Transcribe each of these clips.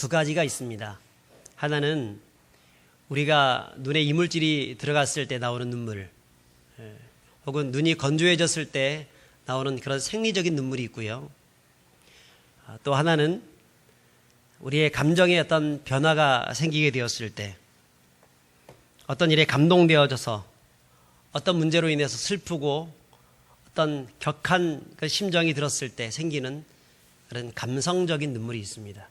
두 가지가 있습니다. 하나는 우리가 눈에 이물질이 들어갔을 때 나오는 눈물, 혹은 눈이 건조해졌을 때 나오는 그런 생리적인 눈물이 있고요. 또 하나는 우리의 감정에 어떤 변화가 생기게 되었을 때, 어떤 일에 감동되어져서 어떤 문제로 인해서 슬프고 어떤 격한 그 심정이 들었을 때 생기는 그런 감성적인 눈물이 있습니다.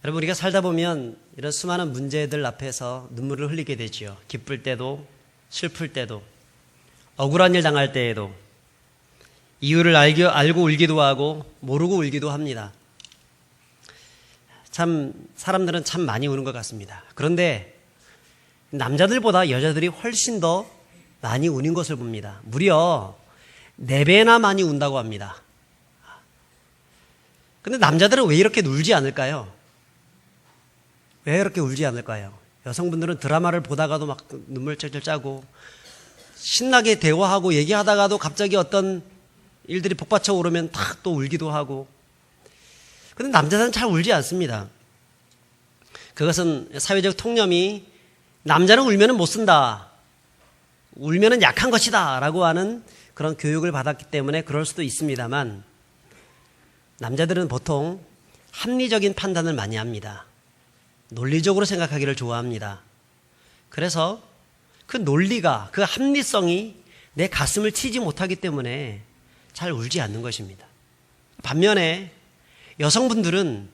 여러분, 우리가 살다 보면 이런 수많은 문제들 앞에서 눈물을 흘리게 되지요. 기쁠 때도 슬플 때도 억울한 일 당할 때에도 이유를 알고 울기도 하고 모르고 울기도 합니다. 참 사람들은 참 많이 우는 것 같습니다. 그런데 남자들보다 여자들이 훨씬 더 많이 우는 것을 봅니다. 무려 4배나 많이 운다고 합니다. 근데 남자들은 왜 이렇게 울지 않을까요? 왜 이렇게 울지 않을까요? 여성분들은 드라마를 보다가도 막 눈물 쩔쩔 짜고 신나게 대화하고 얘기하다가도 갑자기 어떤 일들이 복받쳐 오르면 탁 또 울기도 하고. 근데 남자들은 잘 울지 않습니다. 그것은 사회적 통념이 남자는 울면은 못 쓴다, 울면은 약한 것이다 라고 하는 그런 교육을 받았기 때문에 그럴 수도 있습니다만, 남자들은 보통 합리적인 판단을 많이 합니다. 논리적으로 생각하기를 좋아합니다. 그래서 그 논리가, 그 합리성이 내 가슴을 치지 못하기 때문에 잘 울지 않는 것입니다. 반면에 여성분들은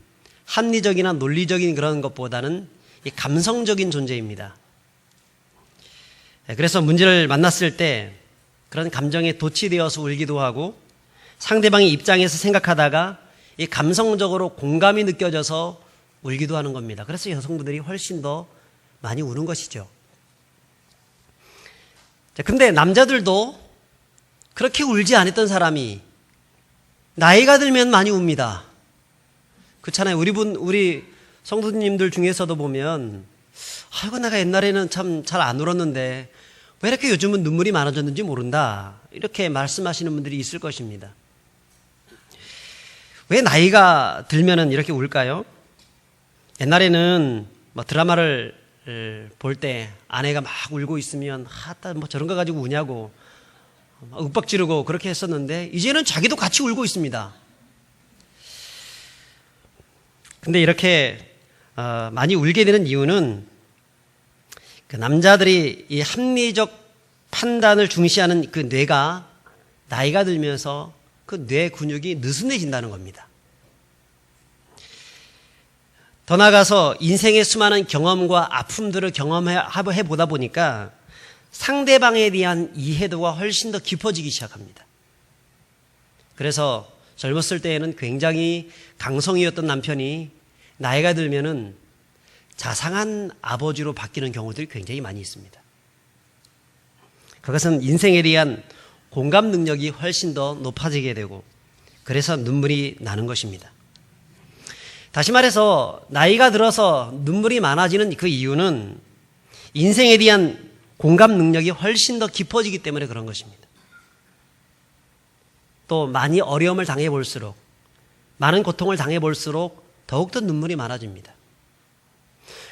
합리적이나 논리적인 그런 것보다는 이 감성적인 존재입니다. 그래서 문제를 만났을 때 그런 감정에 도취되어서 울기도 하고, 상대방의 입장에서 생각하다가 이 감성적으로 공감이 느껴져서 울기도 하는 겁니다. 그래서 여성분들이 훨씬 더 많이 우는 것이죠. 근데 남자들도 그렇게 울지 않았던 사람이 나이가 들면 많이 웁니다. 그렇잖아요. 우리 성도님들 중에서도 보면, 아이고 내가 옛날에는 참 잘 안 울었는데 왜 이렇게 요즘은 눈물이 많아졌는지 모른다, 이렇게 말씀하시는 분들이 있을 것입니다. 왜 나이가 들면은 이렇게 울까요? 옛날에는 뭐 드라마를 볼 때 아내가 막 울고 있으면 뭐 저런 거 가지고 우냐고 윽박 지르고 그렇게 했었는데, 이제는 자기도 같이 울고 있습니다. 근데 이렇게 많이 울게 되는 이유는 그 남자들이 이 합리적 판단을 중시하는 그 뇌가 나이가 들면서 그 뇌 근육이 느슨해진다는 겁니다. 더 나아가서 인생의 수많은 경험과 아픔들을 경험해 보다 보니까 상대방에 대한 이해도가 훨씬 더 깊어지기 시작합니다. 그래서 젊었을 때에는 굉장히 강성이었던 남편이 나이가 들면은 자상한 아버지로 바뀌는 경우들이 굉장히 많이 있습니다. 그것은 인생에 대한 공감 능력이 훨씬 더 높아지게 되고, 그래서 눈물이 나는 것입니다. 다시 말해서 나이가 들어서 눈물이 많아지는 그 이유는 인생에 대한 공감 능력이 훨씬 더 깊어지기 때문에 그런 것입니다. 또 많이 어려움을 당해볼수록, 많은 고통을 당해볼수록 더욱더 눈물이 많아집니다.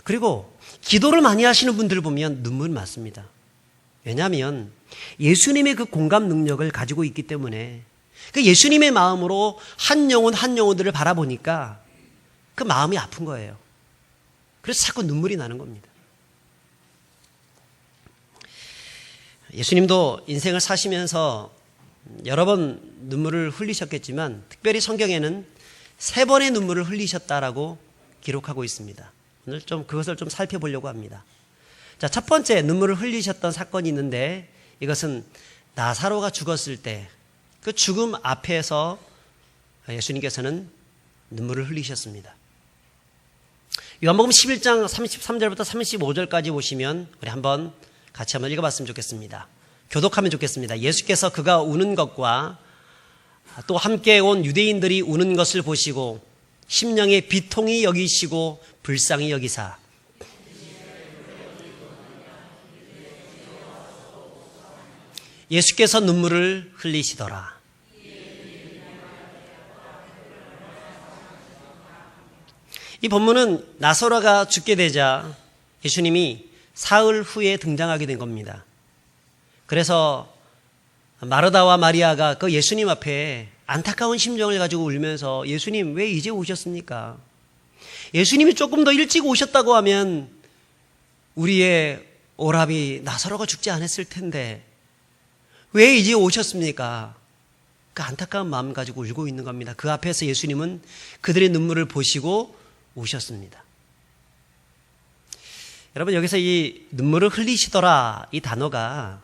그리고 기도를 많이 하시는 분들을 보면 눈물이 많습니다. 왜냐하면 예수님의 그 공감 능력을 가지고 있기 때문에, 그 예수님의 마음으로 한 영혼 한 영혼들을 바라보니까 그 마음이 아픈 거예요. 그래서 자꾸 눈물이 나는 겁니다. 예수님도 인생을 사시면서 여러 번 눈물을 흘리셨겠지만, 특별히 성경에는 3번의 눈물을 흘리셨다라고 기록하고 있습니다. 오늘 좀 그것을 좀 살펴보려고 합니다. 자, 첫 번째 눈물을 흘리셨던 사건이 있는데, 이것은 나사로가 죽었을 때 그 죽음 앞에서 예수님께서는 눈물을 흘리셨습니다. 요한복음 11장 33절부터 35절까지 보시면 우리 같이 한번 읽어봤으면 좋겠습니다. 교독하면 좋겠습니다. 예수께서 그가 우는 것과 또 함께 온 유대인들이 우는 것을 보시고 심령의 비통이 여기시고 불쌍히 여기사 예수께서 눈물을 흘리시더라. 이 본문은 나사로가 죽게 되자 예수님이 사흘 후에 등장하게 된 겁니다. 그래서 마르다와 마리아가 그 예수님 앞에 안타까운 심정을 가지고 울면서 예수님 왜 이제 오셨습니까? 예수님이 조금 더 일찍 오셨다고 하면 우리의 오라비 나사로가 죽지 않았을 텐데 왜 이제 오셨습니까? 그 안타까운 마음 가지고 울고 있는 겁니다. 그 앞에서 예수님은 그들의 눈물을 보시고 오셨습니다. 여러분, 여기서 이 눈물을 흘리시더라 이 단어가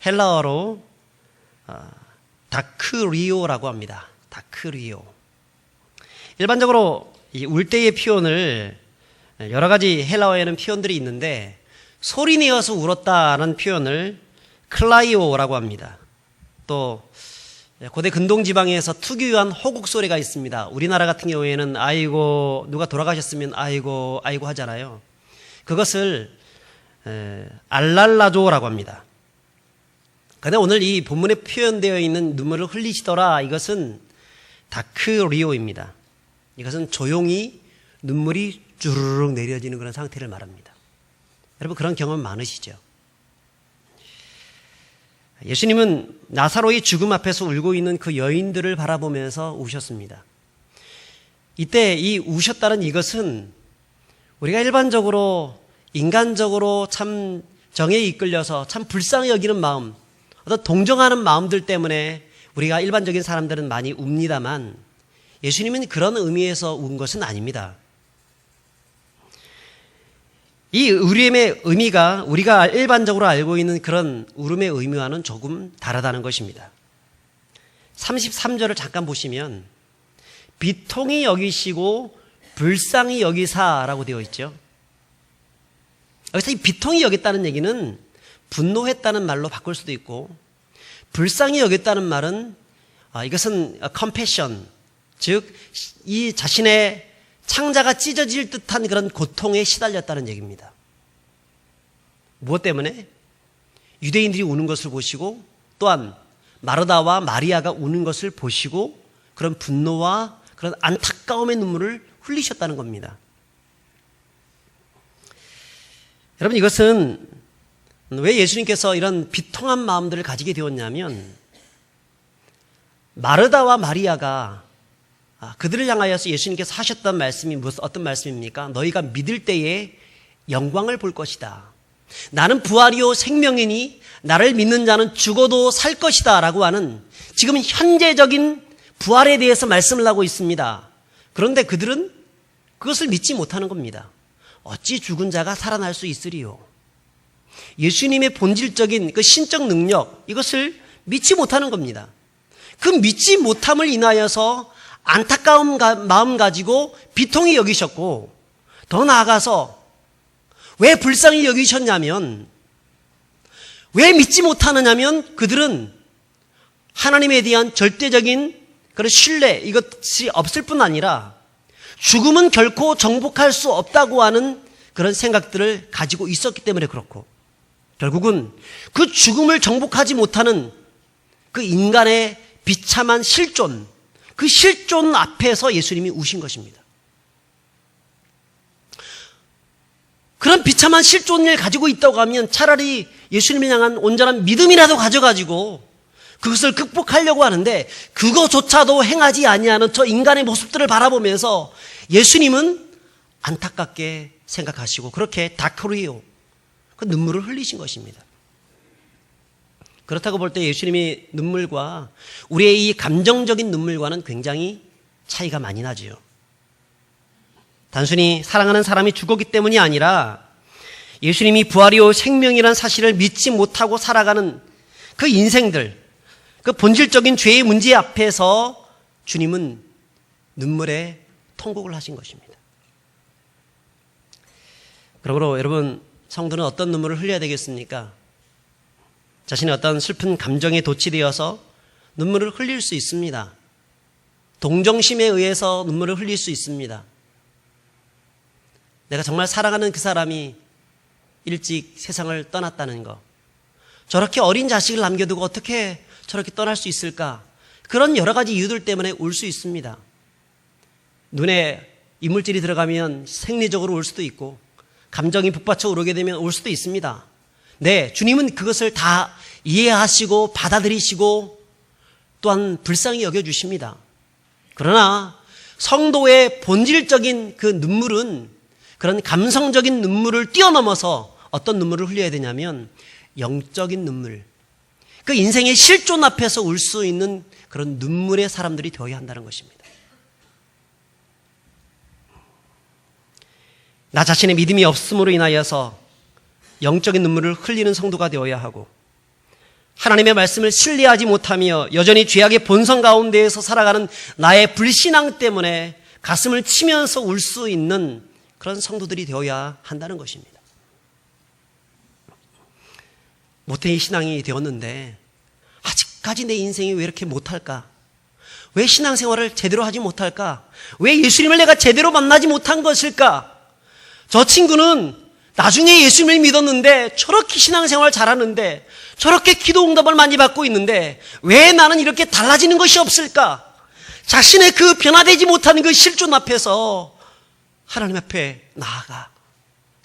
헬라어로 다크리오라고 합니다. 다크리오. 일반적으로 이 울 때의 표현을 여러 가지 헬라어에는 표현들이 있는데 소리내어서 울었다는 표현을 클라이오라고 합니다. 또 고대 근동 지방에서 특유한 호국 소리가 있습니다. 우리나라 같은 경우에는 아이고 누가 돌아가셨으면 아이고 아이고 하잖아요. 그것을 알랄라조라고 합니다. 그런데 오늘 이 본문에 표현되어 있는 눈물을 흘리시더라 이것은 다크리오입니다. 이것은 조용히 눈물이 주르륵 내려지는 그런 상태를 말합니다. 여러분 그런 경험 많으시죠? 예수님은 나사로의 죽음 앞에서 울고 있는 그 여인들을 바라보면서 우셨습니다. 이때 이 우셨다는 이것은 우리가 일반적으로 인간적으로 참 정에 이끌려서 참 불쌍히 여기는 마음, 어떤 동정하는 마음들 때문에 우리가 일반적인 사람들은 많이 웁니다만 예수님은 그런 의미에서 운 것은 아닙니다. 이 울음의 의미가 우리가 일반적으로 알고 있는 그런 울음의 의미와는 조금 다르다는 것입니다. 33절을 잠깐 보시면 비통히 여기시고 불쌍히 여기사라고 되어 있죠. 여기서 이 비통히 여겼다는 얘기는 분노했다는 말로 바꿀 수도 있고 불쌍히 여겼다는 말은 이것은 compassion, 즉 이 자신의 창자가 찢어질 듯한 그런 고통에 시달렸다는 얘기입니다. 무엇 때문에? 유대인들이 우는 것을 보시고 또한 마르다와 마리아가 우는 것을 보시고 그런 분노와 그런 안타까움의 눈물을 흘리셨다는 겁니다. 여러분 이것은 왜 예수님께서 이런 비통한 마음들을 가지게 되었냐면 마르다와 마리아가 그들을 향하여서 예수님께서 하셨던 말씀이 어떤 말씀입니까? 너희가 믿을 때에 영광을 볼 것이다. 나는 부활이요 생명이니 나를 믿는 자는 죽어도 살 것이다 라고 하는 지금 현재적인 부활에 대해서 말씀을 하고 있습니다. 그런데 그들은 그것을 믿지 못하는 겁니다. 어찌 죽은 자가 살아날 수 있으리요? 예수님의 본질적인 그 신적 능력 이것을 믿지 못하는 겁니다. 그 믿지 못함을 인하여서 안타까운 마음 가지고 비통히 여기셨고 더 나아가서 왜 불쌍히 여기셨냐면 왜 믿지 못하느냐면 그들은 하나님에 대한 절대적인 그런 신뢰 이것이 없을 뿐 아니라 죽음은 결코 정복할 수 없다고 하는 그런 생각들을 가지고 있었기 때문에 그렇고 결국은 그 죽음을 정복하지 못하는 그 인간의 비참한 실존 그 실존 앞에서 예수님이 우신 것입니다. 그런 비참한 실존을 가지고 있다고 하면 차라리 예수님을 향한 온전한 믿음이라도 가져가지고 그것을 극복하려고 하는데 그거조차도 행하지 아니하는 저 인간의 모습들을 바라보면서 예수님은 안타깝게 생각하시고 그렇게 다크리오 그 눈물을 흘리신 것입니다. 그렇다고 볼 때 예수님의 눈물과 우리의 이 감정적인 눈물과는 굉장히 차이가 많이 나지요. 단순히 사랑하는 사람이 죽었기 때문이 아니라 예수님이 부활이요 생명이라는 사실을 믿지 못하고 살아가는 그 인생들, 그 본질적인 죄의 문제 앞에서 주님은 눈물의 통곡을 하신 것입니다. 그러므로 여러분 성도는 어떤 눈물을 흘려야 되겠습니까? 자신의 어떤 슬픈 감정에 도취되어서 눈물을 흘릴 수 있습니다. 동정심에 의해서 눈물을 흘릴 수 있습니다. 내가 정말 사랑하는 그 사람이 일찍 세상을 떠났다는 것, 저렇게 어린 자식을 남겨두고 어떻게 저렇게 떠날 수 있을까? 그런 여러 가지 이유들 때문에 울 수 있습니다. 눈에 이물질이 들어가면 생리적으로 올 수도 있고 감정이 북받쳐 오르게 되면 올 수도 있습니다. 네, 주님은 그것을 다 이해하시고 받아들이시고 또한 불쌍히 여겨주십니다. 그러나 성도의 본질적인 그 눈물은 그런 감성적인 눈물을 뛰어넘어서 어떤 눈물을 흘려야 되냐면 영적인 눈물, 그 인생의 실존 앞에서 울 수 있는 그런 눈물의 사람들이 되어야 한다는 것입니다. 나 자신의 믿음이 없음으로 인하여서 영적인 눈물을 흘리는 성도가 되어야 하고 하나님의 말씀을 신뢰하지 못하며 여전히 죄악의 본성 가운데에서 살아가는 나의 불신앙 때문에 가슴을 치면서 울 수 있는 그런 성도들이 되어야 한다는 것입니다. 모태의 신앙이 되었는데 아직까지 내 인생이 왜 이렇게 못할까? 왜 신앙생활을 제대로 하지 못할까? 왜 예수님을 내가 제대로 만나지 못한 것일까? 저 친구는 나중에 예수님을 믿었는데 저렇게 신앙생활 잘하는데 저렇게 기도 응답을 많이 받고 있는데 왜 나는 이렇게 달라지는 것이 없을까? 자신의 그 변화되지 못하는 그 실존 앞에서 하나님 앞에 나아가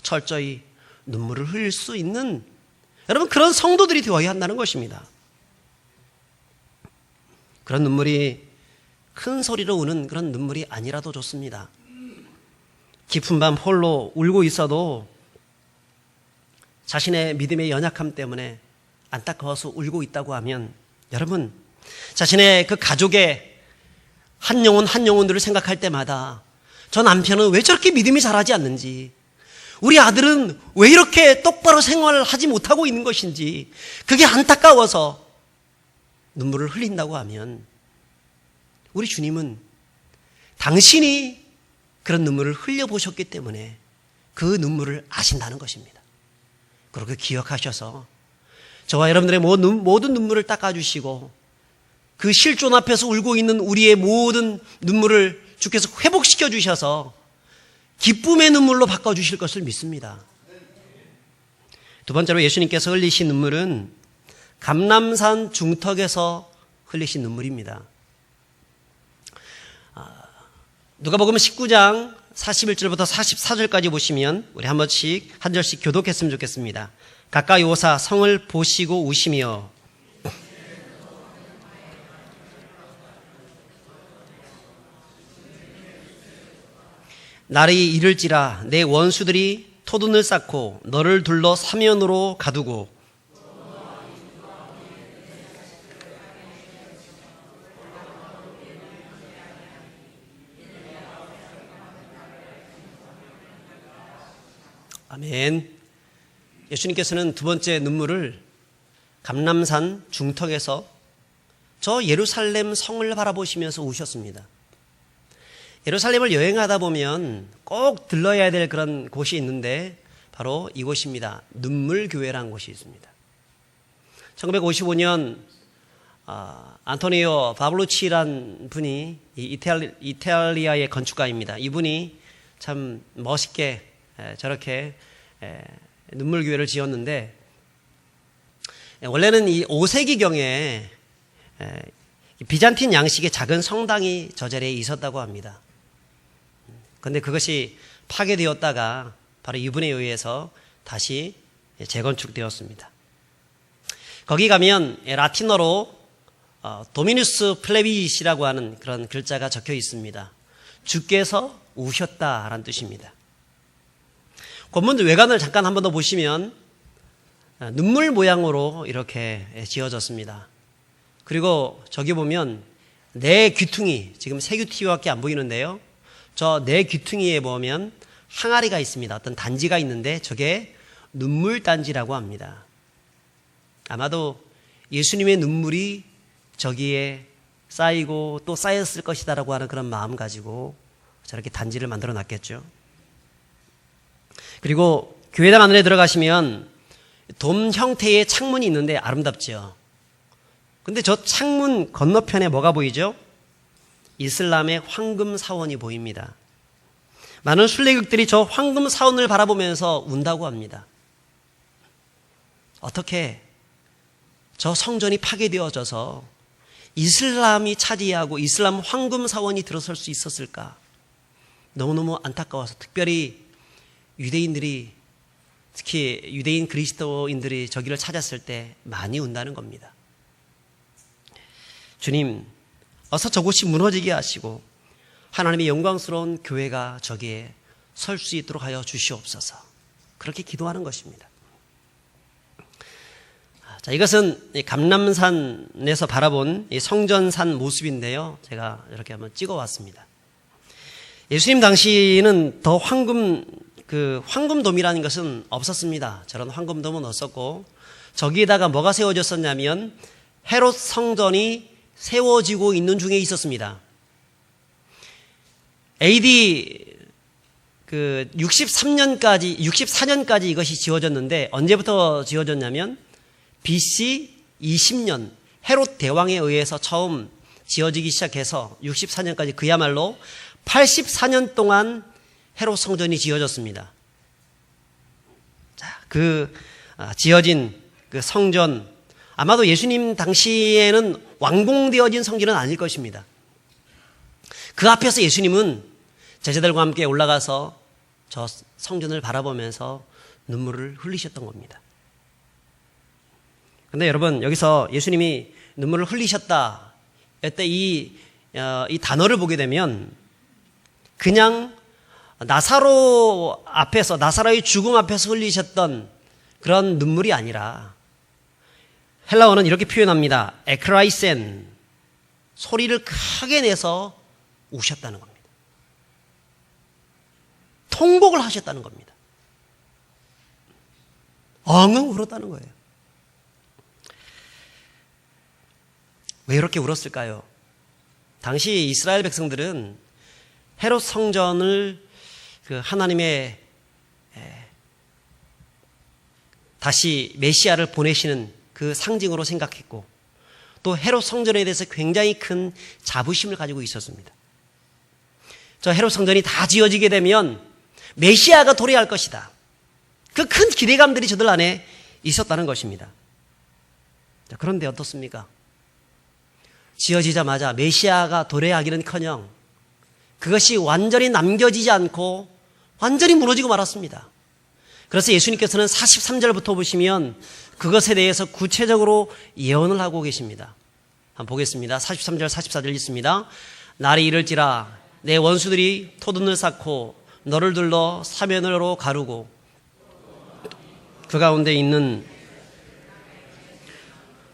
철저히 눈물을 흘릴 수 있는 여러분 그런 성도들이 되어야 한다는 것입니다. 그런 눈물이 큰 소리로 우는 그런 눈물이 아니라도 좋습니다. 깊은 밤 홀로 울고 있어도 자신의 믿음의 연약함 때문에 안타까워서 울고 있다고 하면 여러분 자신의 그 가족의 한 영혼 한 영혼들을 생각할 때마다 저 남편은 왜 저렇게 믿음이 잘하지 않는지, 우리 아들은 왜 이렇게 똑바로 생활을 하지 못하고 있는 것인지 그게 안타까워서 눈물을 흘린다고 하면 우리 주님은 당신이 그런 눈물을 흘려보셨기 때문에 그 눈물을 아신다는 것입니다. 그렇게 기억하셔서 저와 여러분들의 모든 눈물을 닦아주시고 그 실존 앞에서 울고 있는 우리의 모든 눈물을 주께서 회복시켜 주셔서 기쁨의 눈물로 바꿔주실 것을 믿습니다. 두 번째로 예수님께서 흘리신 눈물은 감람산 중턱에서 흘리신 눈물입니다. 누가복음 19장 41절부터 44절까지 보시면 우리 한 절씩 교독했으면 좋겠습니다. 가까이 오사 성을 보시고 우시며 날이 이를지라 내 원수들이 토둔을 쌓고 너를 둘러 사면으로 가두고 아멘. 예수님께서는 두 번째 눈물을 감람산 중턱에서 저 예루살렘 성을 바라보시면서 우셨습니다. 예루살렘을 여행하다 보면 꼭 들러야 될 그런 곳이 있는데 바로 이곳입니다. 눈물교회라는 곳이 있습니다. 1955년 안토니오 바블루치라는 분이 이탈리아의 건축가입니다. 이분이 참 멋있게 저렇게 눈물교회를 지었는데 원래는 이 5세기경에 비잔틴 양식의 작은 성당이 저 자리에 있었다고 합니다. 그런데 그것이 파괴되었다가 바로 이분에 의해서 다시 재건축되었습니다. 거기 가면 라틴어로 도미누스 플레비시라고 하는 그런 글자가 적혀 있습니다. 주께서 우셨다라는 뜻입니다. 본문 외관을 잠깐 한 번 더 보시면 눈물 모양으로 이렇게 지어졌습니다. 그리고 저기 보면 내 귀퉁이, 지금 세 귀퉁이밖에 안 보이는데요. 저 내 귀퉁이에 보면 항아리가 있습니다. 어떤 단지가 있는데 저게 눈물 단지라고 합니다. 아마도 예수님의 눈물이 저기에 쌓이고 또 쌓였을 것이다라고 하는 그런 마음 가지고 저렇게 단지를 만들어 놨겠죠. 그리고 교회당 안에 들어가시면 돔 형태의 창문이 있는데 아름답죠. 근데 저 창문 건너편에 뭐가 보이죠? 이슬람의 황금 사원이 보입니다. 많은 순례객들이 저 황금 사원을 바라보면서 운다고 합니다. 어떻게 저 성전이 파괴되어져서 이슬람이 차지하고 이슬람 황금 사원이 들어설 수 있었을까? 너무너무 안타까워서 특별히 유대인들이 특히 유대인 그리스도인들이 저기를 찾았을 때 많이 운다는 겁니다. 주님, 어서 저곳이 무너지게 하시고 하나님의 영광스러운 교회가 저기에 설 수 있도록 하여 주시옵소서. 그렇게 기도하는 것입니다. 자, 이것은 감람산에서 바라본 이 성전산 모습인데요. 제가 이렇게 한번 찍어왔습니다. 예수님 당시는 더 황금돔이라는 것은 없었습니다. 저런 황금돔은 없었고, 저기에다가 뭐가 세워졌었냐면 헤롯 성전이 세워지고 있는 중에 있었습니다. AD 64년까지 이것이 지어졌는데, 언제부터 지어졌냐면 BC 20년 헤롯 대왕에 의해서 처음 지어지기 시작해서 64년까지 그야말로 84년 동안 헤롯 성전이 지어졌습니다. 자, 지어진 그 성전, 아마도 예수님 당시에는 완공되어진 성전은 아닐 것입니다. 그 앞에서 예수님은 제자들과 함께 올라가서 저 성전을 바라보면서 눈물을 흘리셨던 겁니다. 근데 여러분, 여기서 예수님이 눈물을 흘리셨다, 이때 이 단어를 보게 되면 그냥 나사로의 죽음 앞에서 흘리셨던 그런 눈물이 아니라 헬라어는 이렇게 표현합니다. 에크라이센, 소리를 크게 내서 우셨다는 겁니다. 통곡을 하셨다는 겁니다. 엉엉 울었다는 거예요. 왜 이렇게 울었을까요? 당시 이스라엘 백성들은 헤롯 성전을 하나님의 다시 메시아를 보내시는 그 상징으로 생각했고, 또 헤롯 성전에 대해서 굉장히 큰 자부심을 가지고 있었습니다. 저 헤롯 성전이 다 지어지게 되면 메시아가 도래할 것이다. 그 큰 기대감들이 저들 안에 있었다는 것입니다. 그런데 어떻습니까? 지어지자마자 메시아가 도래하기는커녕 그것이 완전히 남겨지지 않고 완전히 무너지고 말았습니다. 그래서 예수님께서는 43절부터 보시면 그것에 대해서 구체적으로 예언을 하고 계십니다. 한번 보겠습니다. 43절 44절 있습니다. 날이 이를지라 내 원수들이 토둔을 쌓고 너를 둘러 사면으로 가르고 그 가운데 있는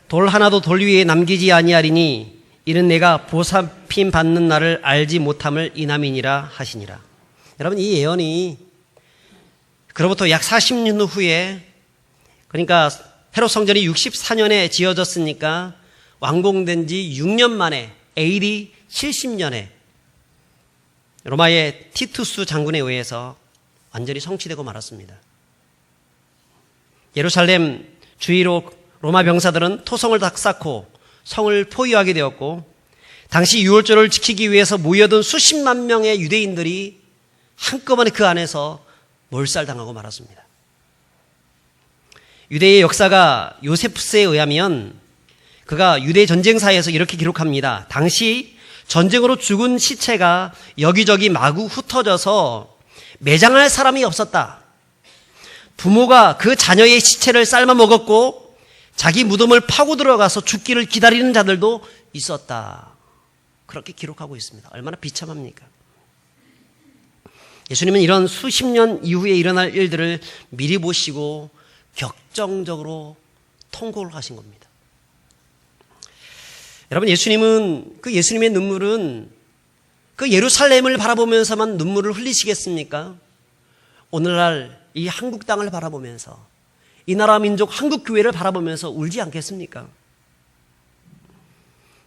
돌 하나도 돌 위에 남기지 아니하리니 이는 내가 보살핌 받는 날을 알지 못함을 인함이니라 하시니라. 여러분, 이 예언이 그로부터 약 40년 후에, 그러니까 헤롯 성전이 64년에 지어졌으니까 완공된 지 6년 만에 AD 70년에 로마의 티투스 장군에 의해서 완전히 성취되고 말았습니다. 예루살렘 주위로 로마 병사들은 토성을 다 쌓고 성을 포위하게 되었고, 당시 유월절을 지키기 위해서 모여든 수십만 명의 유대인들이 한꺼번에 그 안에서 몰살당하고 말았습니다. 유대의 역사가 요세푸스에 의하면 그가 유대 전쟁사에서 이렇게 기록합니다. 당시 전쟁으로 죽은 시체가 여기저기 마구 흩어져서 매장할 사람이 없었다. 부모가 그 자녀의 시체를 삶아 먹었고 자기 무덤을 파고 들어가서 죽기를 기다리는 자들도 있었다. 그렇게 기록하고 있습니다. 얼마나 비참합니까? 예수님은 이런 수십 년 이후에 일어날 일들을 미리 보시고 격정적으로 통곡을 하신 겁니다. 여러분, 예수님의 눈물은 그 예루살렘을 바라보면서만 눈물을 흘리시겠습니까? 오늘날 이 한국 땅을 바라보면서, 이 나라 민족 한국교회를 바라보면서 울지 않겠습니까?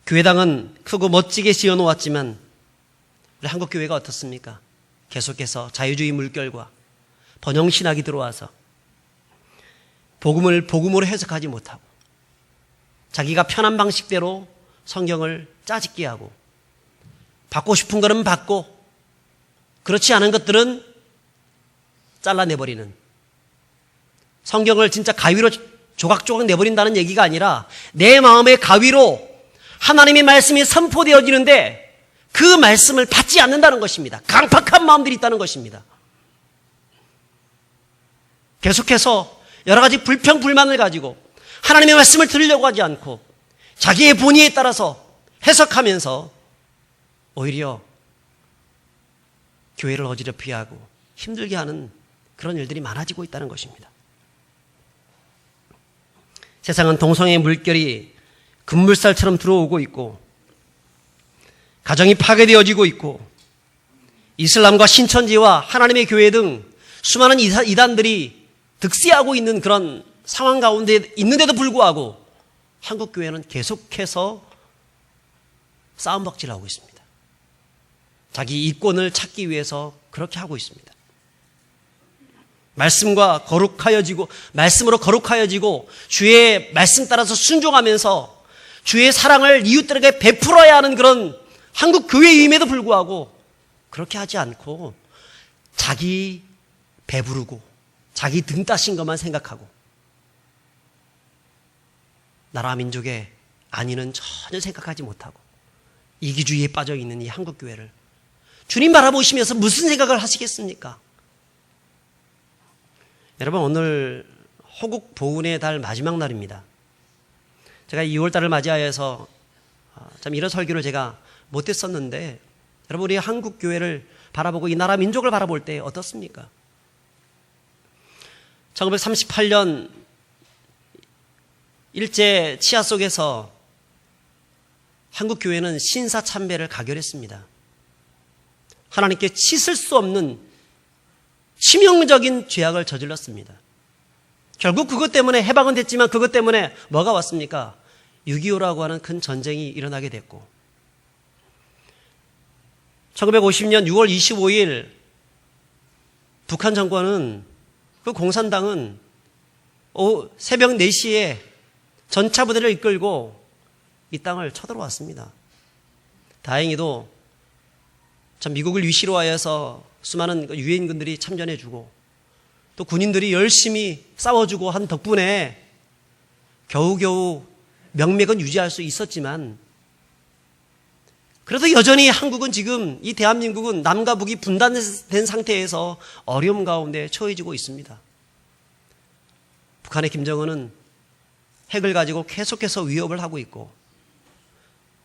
교회당은 크고 멋지게 지어놓았지만 우리 한국교회가 어떻습니까? 계속해서 자유주의 물결과 번영신학이 들어와서 복음을 복음으로 해석하지 못하고 자기가 편한 방식대로 성경을 짜집기 하고 받고 싶은 거는 받고 그렇지 않은 것들은 잘라내버리는, 성경을 진짜 가위로 조각조각 내버린다는 얘기가 아니라 내 마음의 가위로 하나님의 말씀이 선포되어지는데 그 말씀을 받지 않는다는 것입니다. 강팍한 마음들이 있다는 것입니다. 계속해서 여러 가지 불평, 불만을 가지고 하나님의 말씀을 들으려고 하지 않고 자기의 본의에 따라서 해석하면서 오히려 교회를 어지럽히게 하고 힘들게 하는 그런 일들이 많아지고 있다는 것입니다. 세상은 동성애의 물결이 급물살처럼 들어오고 있고 가정이 파괴되어지고 있고 이슬람과 신천지와 하나님의 교회 등 수많은 이단들이 득세하고 있는 그런 상황 가운데 있는데도 불구하고 한국 교회는 계속해서 싸움박질을 하고 있습니다. 자기 이권을 찾기 위해서 그렇게 하고 있습니다. 말씀과 거룩하여지고 말씀으로 거룩하여지고 주의 말씀 따라서 순종하면서 주의 사랑을 이웃들에게 베풀어야 하는 그런 한국 교회임에도 불구하고 그렇게 하지 않고 자기 배부르고 자기 등 따신 것만 생각하고 나라 민족의 안위는 전혀 생각하지 못하고 이기주의에 빠져 있는 이 한국 교회를 주님 바라보시면서 무슨 생각을 하시겠습니까? 여러분, 오늘 호국 보훈의 달 마지막 날입니다. 제가 2월달을 맞이하여서 참 이런 설교를 제가 못했었는데 여러분, 우리 한국 교회를 바라보고 이 나라 민족을 바라볼 때 어떻습니까? 1938년 일제 치하 속에서 한국 교회는 신사참배를 가결했습니다. 하나님께 씻을 수 없는 치명적인 죄악을 저질렀습니다. 결국 그것 때문에 해방은 됐지만 그것 때문에 뭐가 왔습니까? 6.25라고 하는 큰 전쟁이 일어나게 됐고 1950년 6월 25일 북한 정권은 그 공산당은 새벽 4시에 전차 부대를 이끌고 이 땅을 쳐들어왔습니다. 다행히도 참 미국을 위시로 하여서 수많은 유엔군들이 참전해주고 또 군인들이 열심히 싸워주고 한 덕분에 겨우겨우 명맥은 유지할 수 있었지만 그래도 여전히 한국은 지금 이 대한민국은 남과 북이 분단된 상태에서 어려움 가운데 처해지고 있습니다. 북한의 김정은은 핵을 가지고 계속해서 위협을 하고 있고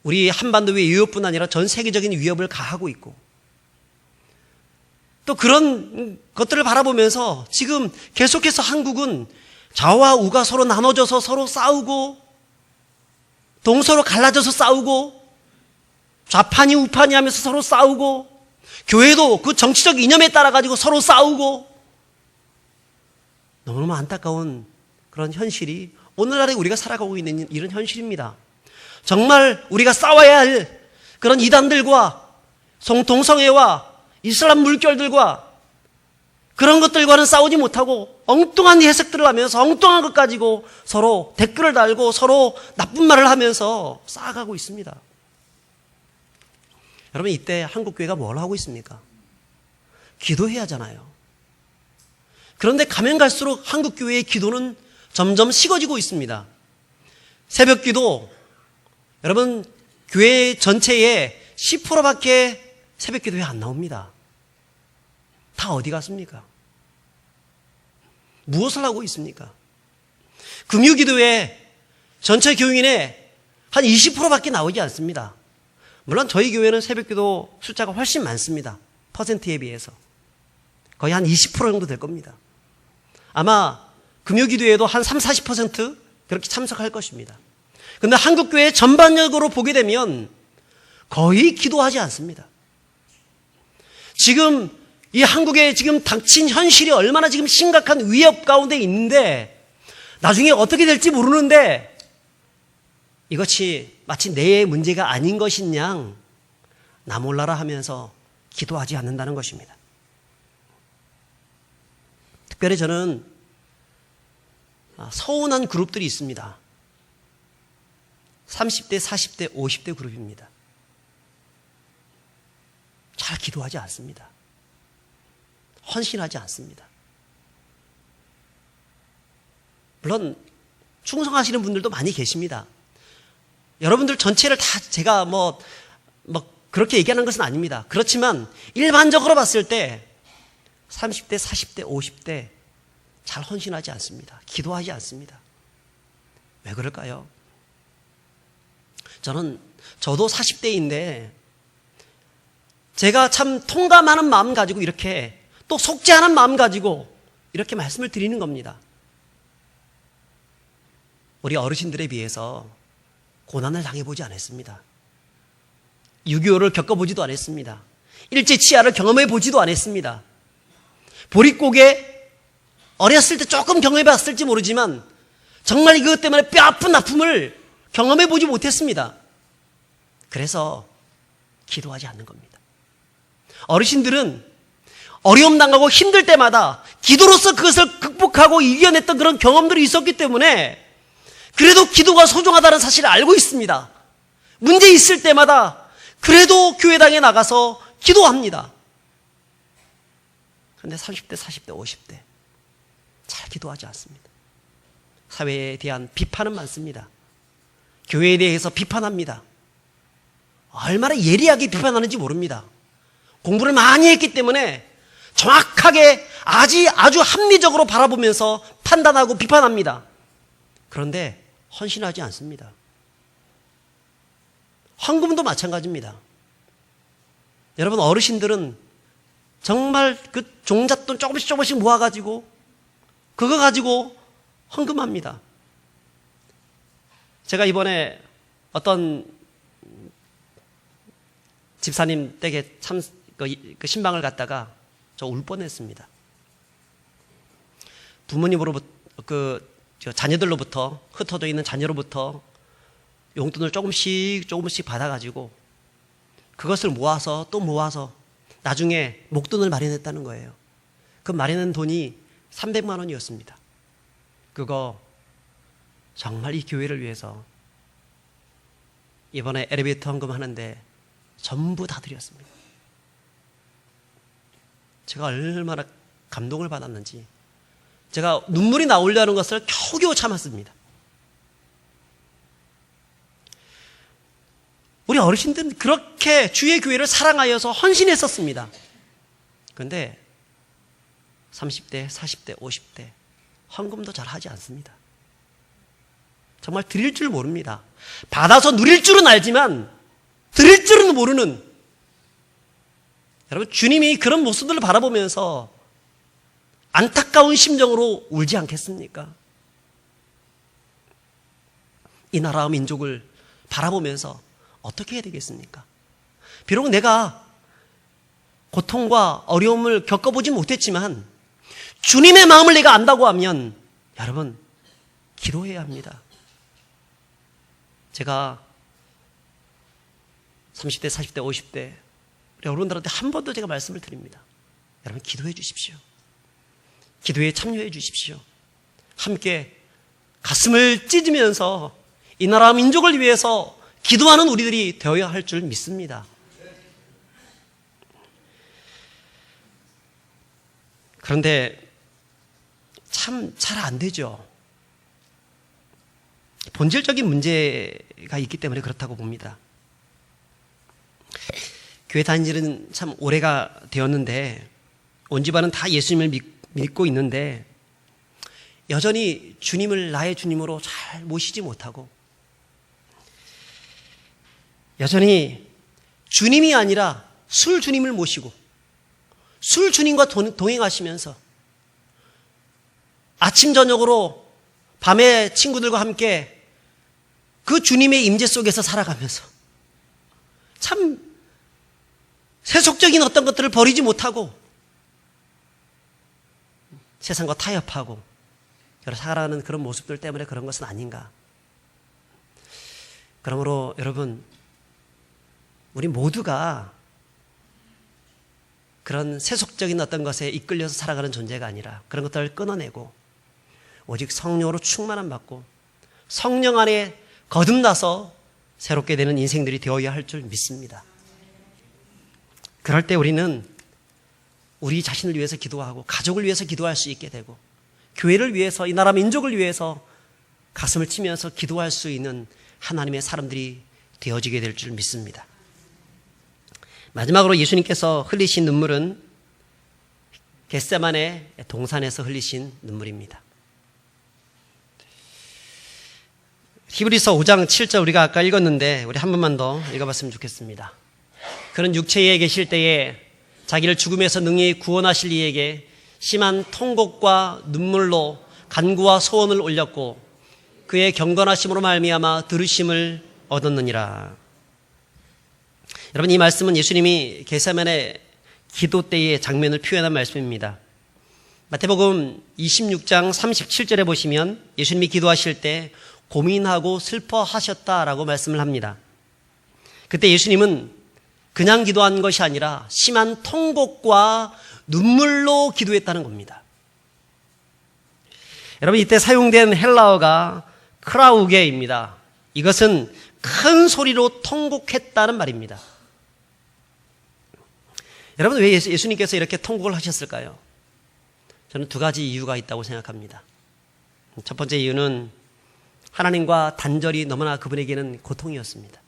우리 한반도의 위협뿐 아니라 전 세계적인 위협을 가하고 있고 또 그런 것들을 바라보면서 지금 계속해서 한국은 좌와 우가 서로 나눠져서 서로 싸우고 동서로 갈라져서 싸우고 좌판이 우판이 하면서 서로 싸우고 교회도 그 정치적 이념에 따라 가지고 서로 싸우고 너무너무 안타까운 그런 현실이 오늘날에 우리가 살아가고 있는 이런 현실입니다. 정말 우리가 싸워야 할 그런 이단들과 동성애와 이슬람 물결들과 그런 것들과는 싸우지 못하고 엉뚱한 해석들을 하면서 엉뚱한 것 가지고 서로 댓글을 달고 서로 나쁜 말을 하면서 쌓아가고 있습니다. 여러분, 이때 한국교회가 뭘 하고 있습니까? 기도해야 하잖아요. 그런데 가면 갈수록 한국교회의 기도는 점점 식어지고 있습니다. 새벽기도 여러분 교회 전체의 10%밖에 새벽기도에 안 나옵니다. 다 어디 갔습니까? 무엇을 하고 있습니까? 금요기도에 전체 교인의 한 20%밖에 나오지 않습니다. 물론 저희 교회는 새벽기도 숫자가 훨씬 많습니다. 퍼센트에 비해서 거의 한 20% 정도 될 겁니다. 아마 금요기도에도 한 30-40% 그렇게 참석할 것입니다. 그런데 한국교회 전반적으로 보게 되면 거의 기도하지 않습니다. 지금 이 한국에 지금 닥친 현실이 얼마나 지금 심각한 위협 가운데 있는데 나중에 어떻게 될지 모르는데 이것이 마치 내 문제가 아닌 것인 양 나 몰라라 하면서 기도하지 않는다는 것입니다. 특별히 저는 서운한 그룹들이 있습니다. 30대, 40대, 50대 그룹입니다. 잘 기도하지 않습니다. 헌신하지 않습니다. 물론 충성하시는 분들도 많이 계십니다. 여러분들 전체를 다 제가 그렇게 얘기하는 것은 아닙니다. 그렇지만 일반적으로 봤을 때 30대, 40대, 50대 잘 헌신하지 않습니다. 기도하지 않습니다. 왜 그럴까요? 저도 40대인데 제가 참 통감하는 마음 가지고 이렇게 또 속죄하는 마음 가지고 이렇게 말씀을 드리는 겁니다. 우리 어르신들에 비해서 고난을 당해보지 않았습니다. 6.25를 겪어보지도 않았습니다. 일제치하를 경험해보지도 않았습니다. 보릿고개 어렸을 때 조금 경험해봤을지 모르지만 정말 이것 때문에 뼈아픈 아픔을 경험해보지 못했습니다. 그래서 기도하지 않는 겁니다. 어르신들은 어려움 당하고 힘들 때마다 기도로서 그것을 극복하고 이겨냈던 그런 경험들이 있었기 때문에 그래도 기도가 소중하다는 사실을 알고 있습니다. 문제 있을 때마다 그래도 교회당에 나가서 기도합니다. 그런데 30대, 40대, 50대 잘 기도하지 않습니다. 사회에 대한 비판은 많습니다. 교회에 대해서 비판합니다. 얼마나 예리하게 비판하는지 모릅니다. 공부를 많이 했기 때문에 정확하게 아주 합리적으로 바라보면서 판단하고 비판합니다. 그런데 헌신하지 않습니다. 헌금도 마찬가지입니다. 여러분, 어르신들은 정말 그 종잣돈 조금씩 모아가지고 그거 가지고 헌금합니다. 제가 이번에 어떤 집사님 댁에 그 신방을 갔다가 저 울 뻔했습니다. 부모님으로부터 자녀들로부터 흩어져 있는 자녀로부터 용돈을 조금씩 받아가지고 그것을 모아서 또 모아서 나중에 목돈을 마련했다는 거예요. 그 마련한 돈이 300만 원이었습니다. 그거 정말 이 교회를 위해서 이번에 엘리베이터 헌금하는데 전부 다 드렸습니다. 제가 얼마나 감동을 받았는지 제가 눈물이 나오려는 것을 겨우겨우 참았습니다. 우리 어르신들은 그렇게 주의 교회를 사랑하여서 헌신했었습니다. 그런데 30대, 40대, 50대 헌금도 잘 하지 않습니다. 정말 드릴 줄 모릅니다. 받아서 누릴 줄은 알지만 드릴 줄은 모르는, 여러분, 주님이 그런 모습들을 바라보면서 안타까운 심정으로 울지 않겠습니까? 이 나라와 민족을 바라보면서 어떻게 해야 되겠습니까? 비록 내가 고통과 어려움을 겪어보지 못했지만 주님의 마음을 내가 안다고 하면 여러분, 기도해야 합니다. 제가 30대, 40대, 50대 우리 여러분들한테 한 번 더 제가 말씀을 드립니다. 여러분, 기도해 주십시오. 기도에 참여해 주십시오. 함께 가슴을 찢으면서 이 나라 민족을 위해서 기도하는 우리들이 되어야 할 줄 믿습니다. 그런데 참 잘 안 되죠. 본질적인 문제가 있기 때문에 그렇다고 봅니다. 교회 다니지는 참 오래가 되었는데 온 집안은 다 예수님을 믿고 있는데 여전히 주님을 나의 주님으로 잘 모시지 못하고 여전히 주님이 아니라 술 주님을 모시고 술 주님과 동행하시면서 아침 저녁으로 밤에 친구들과 함께 그 주님의 임재 속에서 살아가면서 참 세속적인 어떤 것들을 버리지 못하고 세상과 타협하고 살아가는 그런 모습들 때문에 그런 것은 아닌가. 그러므로 여러분, 우리 모두가 그런 세속적인 어떤 것에 이끌려서 살아가는 존재가 아니라 그런 것들을 끊어내고 오직 성령으로 충만함 받고 성령 안에 거듭나서 새롭게 되는 인생들이 되어야 할 줄 믿습니다. 그럴 때 우리는 우리 자신을 위해서 기도하고 가족을 위해서 기도할 수 있게 되고 교회를 위해서 이 나라 민족을 위해서 가슴을 치면서 기도할 수 있는 하나님의 사람들이 되어지게 될 줄 믿습니다. 마지막으로 예수님께서 흘리신 눈물은 겟세마네 동산에서 흘리신 눈물입니다. 히브리서 5장 7절 우리가 아까 읽었는데 우리 한 번만 더 읽어봤으면 좋겠습니다. 그는 육체에 계실 때에 자기를 죽음에서 능히 구원하실 이에게 심한 통곡과 눈물로 간구와 소원을 올렸고 그의 경건하심으로 말미암아 들으심을 얻었느니라. 여러분, 이 말씀은 예수님이 겟세마네 기도 때의 장면을 표현한 말씀입니다. 마태복음 26장 37절에 보시면 예수님이 기도하실 때 고민하고 슬퍼하셨다라고 말씀을 합니다. 그때 예수님은 그냥 기도한 것이 아니라 심한 통곡과 눈물로 기도했다는 겁니다. 여러분, 이때 사용된 헬라어가 크라우게입니다. 이것은 큰 소리로 통곡했다는 말입니다. 여러분, 왜 예수님께서 이렇게 통곡을 하셨을까요? 저는 두 가지 이유가 있다고 생각합니다. 첫 번째 이유는 하나님과 단절이 너무나 그분에게는 고통이었습니다.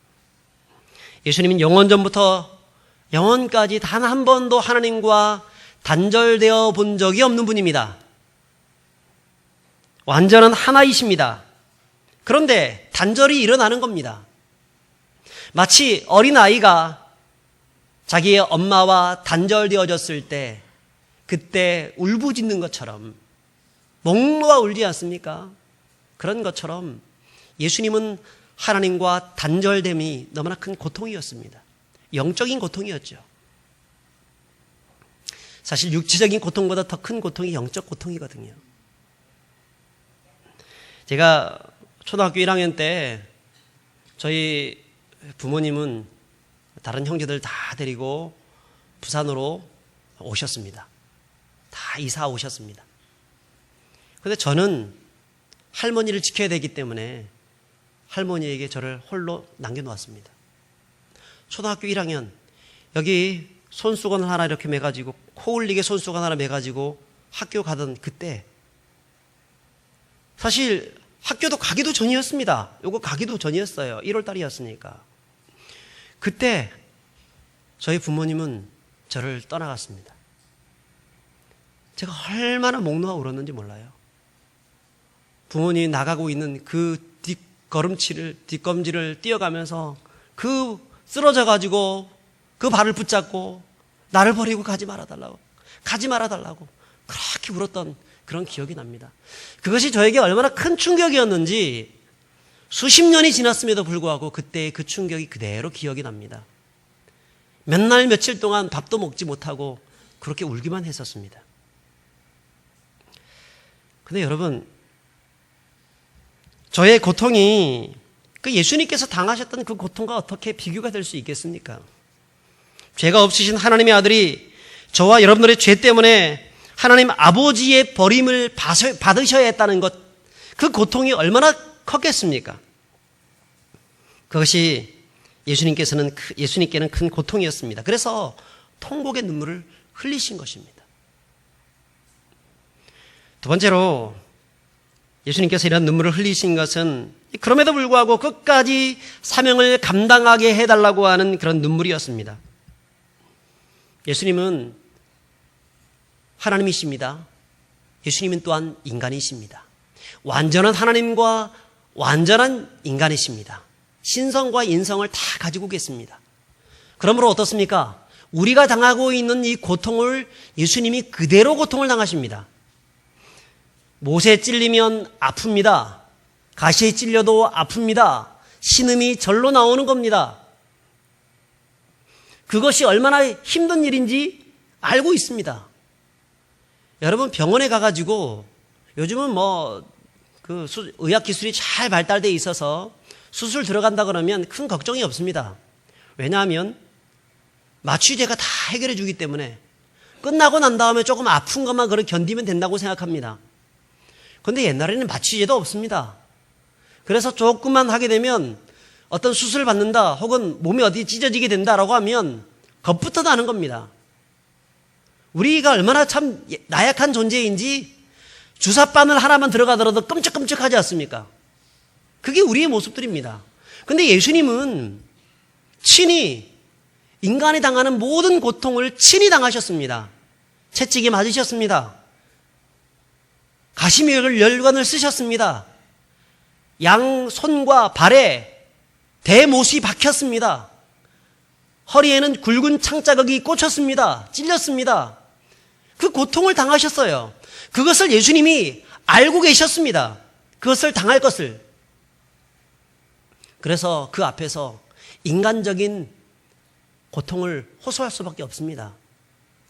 예수님은 영원 전부터 영원까지 단 한 번도 하나님과 단절되어 본 적이 없는 분입니다. 완전한 하나이십니다. 그런데 단절이 일어나는 겁니다. 마치 어린아이가 자기의 엄마와 단절되어졌을 때 그때 울부짖는 것처럼 목 놓아 울지 않습니까? 그런 것처럼 예수님은 하나님과 단절됨이 너무나 큰 고통이었습니다. 영적인 고통이었죠. 사실 육체적인 고통보다 더 큰 고통이 영적 고통이거든요. 제가 초등학교 1학년 때 저희 부모님은 다른 형제들 다 데리고 부산으로 오셨습니다. 다 이사 오셨습니다. 그런데 저는 할머니를 지켜야 되기 때문에 할머니에게 저를 홀로 남겨놓았습니다. 초등학교 1학년, 여기 손수건 하나 이렇게 매가지고, 코 흘리게 손수건 하나 매가지고 학교 가던 그때, 사실 학교도 가기도 전이었습니다. 요거 가기도 전이었어요. 1월 달이었으니까. 그때 저희 부모님은 저를 떠나갔습니다. 제가 얼마나 목 놓아 울었는지 몰라요. 부모님이 나가고 있는 그 뒷검지를 뛰어가면서 그 쓰러져가지고 그 발을 붙잡고 나를 버리고 가지 말아달라고 그렇게 울었던 그런 기억이 납니다. 그것이 저에게 얼마나 큰 충격이었는지 수십 년이 지났음에도 불구하고 그때의 그 충격이 그대로 기억이 납니다. 몇 날 며칠 동안 밥도 먹지 못하고 그렇게 울기만 했었습니다. 근데 여러분, 저의 고통이 그 예수님께서 당하셨던 그 고통과 어떻게 비교가 될 수 있겠습니까? 죄가 없으신 하나님의 아들이 저와 여러분들의 죄 때문에 하나님 아버지의 버림을 받으셔야 했다는 것, 그 고통이 얼마나 컸겠습니까? 그것이 예수님께는 큰 고통이었습니다. 그래서 통곡의 눈물을 흘리신 것입니다. 두 번째로 예수님께서 이런 눈물을 흘리신 것은 그럼에도 불구하고 끝까지 사명을 감당하게 해달라고 하는 그런 눈물이었습니다. 예수님은 하나님이십니다. 예수님은 또한 인간이십니다. 완전한 하나님과 완전한 인간이십니다. 신성과 인성을 다 가지고 계십니다. 그러므로 어떻습니까? 우리가 당하고 있는 이 고통을 예수님이 그대로 고통을 당하십니다. 못에 찔리면 아픕니다. 가시에 찔려도 아픕니다. 신음이 절로 나오는 겁니다. 그것이 얼마나 힘든 일인지 알고 있습니다. 여러분, 병원에 가가지고 요즘은 의학 기술이 잘 발달되어 있어서 수술 들어간다 그러면 큰 걱정이 없습니다. 왜냐하면 마취제가 다 해결해 주기 때문에 끝나고 난 다음에 조금 아픈 것만 그렇게 견디면 된다고 생각합니다. 그런데 옛날에는 마취제도 없습니다. 그래서 조금만 하게 되면 어떤 수술을 받는다 혹은 몸이 어디 찢어지게 된다라고 하면 겁부터 나는 겁니다. 우리가 얼마나 참 나약한 존재인지 주사바늘 하나만 들어가더라도 끔찍끔찍하지 않습니까? 그게 우리의 모습들입니다. 그런데 예수님은 친히 인간이 당하는 모든 고통을 친히 당하셨습니다. 채찍에 맞으셨습니다. 가시면열관을 쓰셨습니다. 양 손과 발에 대못이 박혔습니다. 허리에는 굵은 창자극이 꽂혔습니다. 찔렸습니다. 그 고통을 당하셨어요. 그것을 예수님이 알고 계셨습니다. 그것을 당할 것을. 그래서 그 앞에서 인간적인 고통을 호소할 수밖에 없습니다.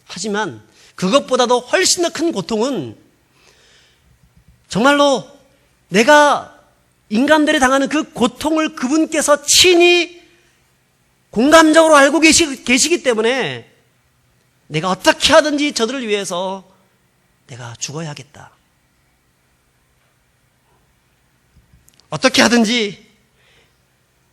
하지만 그것보다도 훨씬 더 큰 고통은 정말로 내가 인간들이 당하는 그 고통을 그분께서 친히 공감적으로 알고 계시기 때문에 내가 어떻게 하든지 저들을 위해서 내가 죽어야겠다. 어떻게 하든지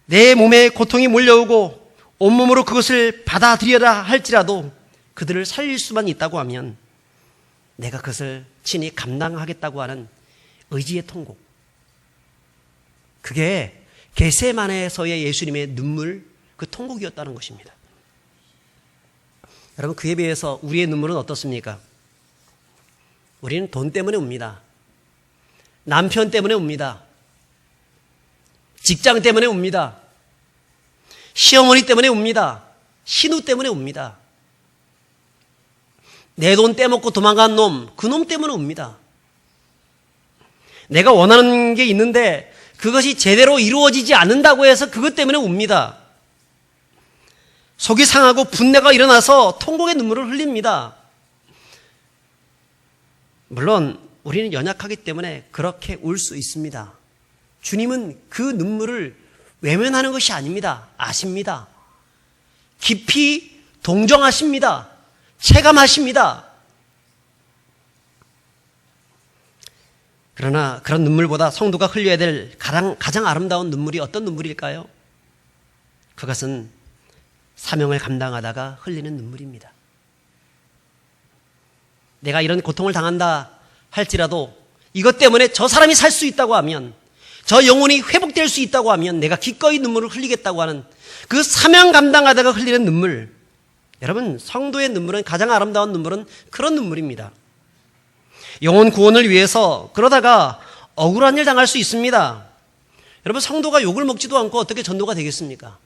내 몸에 고통이 몰려오고 온몸으로 그것을 받아들여야 할지라도 그들을 살릴 수만 있다고 하면 내가 그것을 친히 감당하겠다고 하는 의지의 통곡. 그게 겟세마네에서의 예수님의 눈물, 그 통곡이었다는 것입니다. 여러분, 그에 비해서 우리의 눈물은 어떻습니까? 우리는 돈 때문에 웁니다. 남편 때문에 웁니다. 직장 때문에 웁니다. 시어머니 때문에 웁니다. 신우 때문에 웁니다. 내 돈 떼먹고 도망간 놈, 그 놈 때문에 웁니다. 내가 원하는 게 있는데 그것이 제대로 이루어지지 않는다고 해서 그것 때문에 웁니다. 속이 상하고 분내가 일어나서 통곡의 눈물을 흘립니다. 물론 우리는 연약하기 때문에 그렇게 울 수 있습니다. 주님은 그 눈물을 외면하는 것이 아닙니다. 아십니다. 깊이 동정하십니다. 체감하십니다. 그러나 그런 눈물보다 성도가 흘려야 될 가장 아름다운 눈물이 어떤 눈물일까요? 그것은 사명을 감당하다가 흘리는 눈물입니다. 내가 이런 고통을 당한다 할지라도 이것 때문에 저 사람이 살 수 있다고 하면, 저 영혼이 회복될 수 있다고 하면 내가 기꺼이 눈물을 흘리겠다고 하는 그 사명 감당하다가 흘리는 눈물. 여러분, 성도의 눈물은, 가장 아름다운 눈물은 그런 눈물입니다. 영혼 구원을 위해서 그러다가 억울한 일 당할 수 있습니다. 여러분, 성도가 욕을 먹지도 않고 어떻게 전도가 되겠습니까?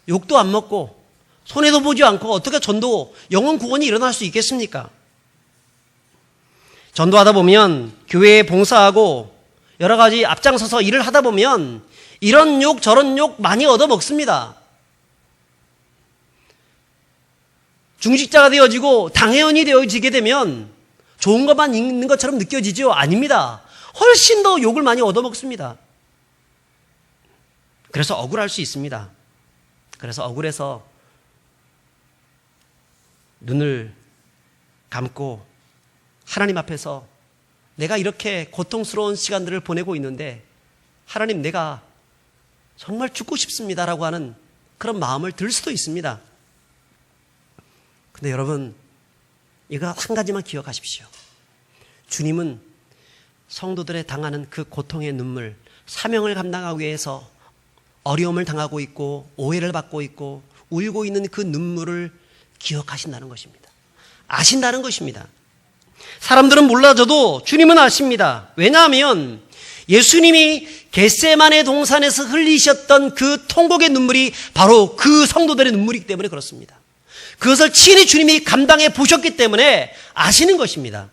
욕도 안 먹고 손해도 보지 않고 어떻게 전도, 영혼 구원이 일어날 수 있겠습니까? 전도하다 보면, 교회에 봉사하고 여러 가지 앞장서서 일을 하다 보면 이런 욕 저런 욕 많이 얻어먹습니다. 중직자가 되어지고 당회원이 되어지게 되면 좋은 것만 있는 것처럼 느껴지죠? 아닙니다. 훨씬 더 욕을 많이 얻어먹습니다. 그래서 억울할 수 있습니다. 그래서 억울해서 눈을 감고 하나님 앞에서 내가 이렇게 고통스러운 시간들을 보내고 있는데 하나님, 내가 정말 죽고 싶습니다라고 하는 그런 마음을 들 수도 있습니다. 근데 여러분, 이거 한 가지만 기억하십시오. 주님은 성도들의 당하는 그 고통의 눈물, 사명을 감당하기 위해서 어려움을 당하고 있고 오해를 받고 있고 울고 있는 그 눈물을 기억하신다는 것입니다. 아신다는 것입니다. 사람들은 몰라줘도 주님은 아십니다. 왜냐하면 예수님이 겟세마네 동산에서 흘리셨던 그 통곡의 눈물이 바로 그 성도들의 눈물이기 때문에 그렇습니다. 그것을 친히 주님이 감당해 보셨기 때문에 아시는 것입니다.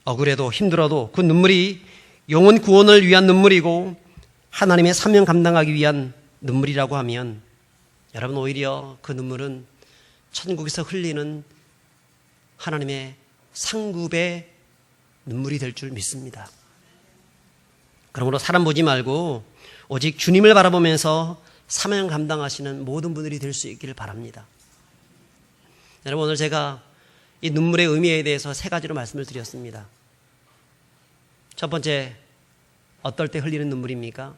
억울해도 힘들어도 그 눈물이 영혼 구원을 위한 눈물이고 하나님의 사명 감당하기 위한 눈물이라고 하면, 여러분, 오히려 그 눈물은 천국에서 흘리는 하나님의 상급의 눈물이 될 줄 믿습니다. 그러므로 사람 보지 말고 오직 주님을 바라보면서 사명 감당하시는 모든 분들이 될 수 있기를 바랍니다. 여러분, 오늘 제가 이 눈물의 의미에 대해서 세 가지로 말씀을 드렸습니다. 첫 번째, 어떨 때 흘리는 눈물입니까?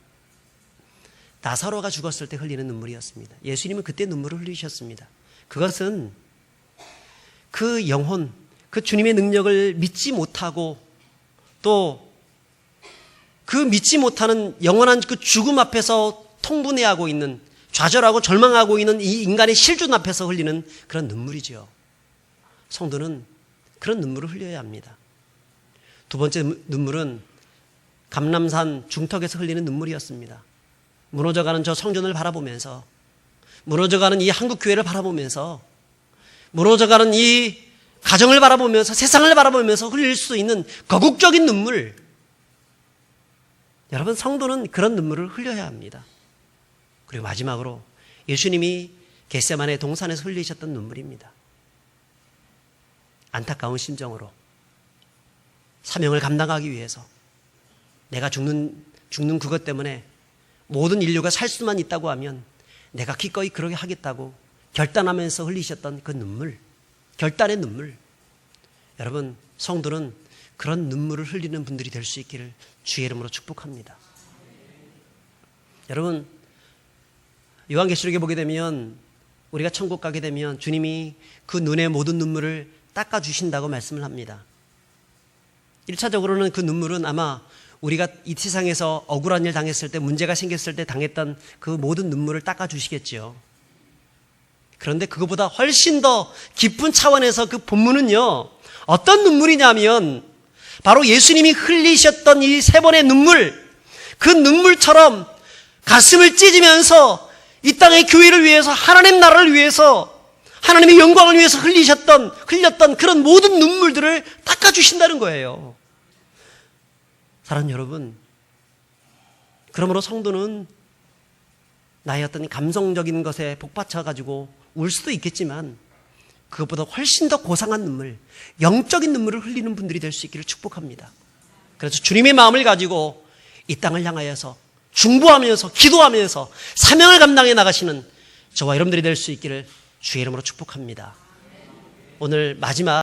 나사로가 죽었을 때 흘리는 눈물이었습니다. 예수님은 그때 눈물을 흘리셨습니다. 그것은 그 영혼, 그 주님의 능력을 믿지 못하고 또 그 믿지 못하는 영원한 그 죽음 앞에서 통분해하고 있는, 좌절하고 절망하고 있는 이 인간의 실존 앞에서 흘리는 그런 눈물이죠. 성도는 그런 눈물을 흘려야 합니다. 두 번째 눈물은 감람산 중턱에서 흘리는 눈물이었습니다. 무너져가는 저 성전을 바라보면서, 무너져가는 이 한국교회를 바라보면서, 무너져가는 이 가정을 바라보면서, 세상을 바라보면서 흘릴 수 있는 거국적인 눈물. 여러분, 성도는 그런 눈물을 흘려야 합니다. 그리고 마지막으로 예수님이 겟세마네 동산에서 흘리셨던 눈물입니다. 안타까운 심정으로 사명을 감당하기 위해서 내가 죽는 그것 때문에 모든 인류가 살 수만 있다고 하면 내가 기꺼이 그러게 하겠다고 결단하면서 흘리셨던 그 눈물, 결단의 눈물. 여러분, 성도는 그런 눈물을 흘리는 분들이 될 수 있기를 주의 이름으로 축복합니다. 여러분, 요한계시록에 보게 되면 우리가 천국 가게 되면 주님이 그 눈의 모든 눈물을 닦아주신다고 말씀을 합니다. 1차적으로는 그 눈물은 아마 우리가 이 세상에서 억울한 일 당했을 때, 문제가 생겼을 때 당했던 그 모든 눈물을 닦아주시겠죠. 그런데 그것보다 훨씬 더 깊은 차원에서 그 본문은요, 어떤 눈물이냐면 바로 예수님이 흘리셨던 이 3번의 눈물, 그 눈물처럼 가슴을 찢으면서 이 땅의 교회를 위해서, 하나님 나라를 위해서, 하나님의 영광을 위해서 흘렸던 그런 모든 눈물들을 닦아주신다는 거예요. 사랑하는 여러분, 그러므로 성도는 나의 어떤 감성적인 것에 복받쳐가지고 울 수도 있겠지만 그것보다 훨씬 더 고상한 눈물, 영적인 눈물을 흘리는 분들이 될 수 있기를 축복합니다. 그래서 주님의 마음을 가지고 이 땅을 향하여서 중보하면서 기도하면서 사명을 감당해 나가시는 저와 여러분들이 될 수 있기를 주의 이름으로 축복합니다. 오늘 마지막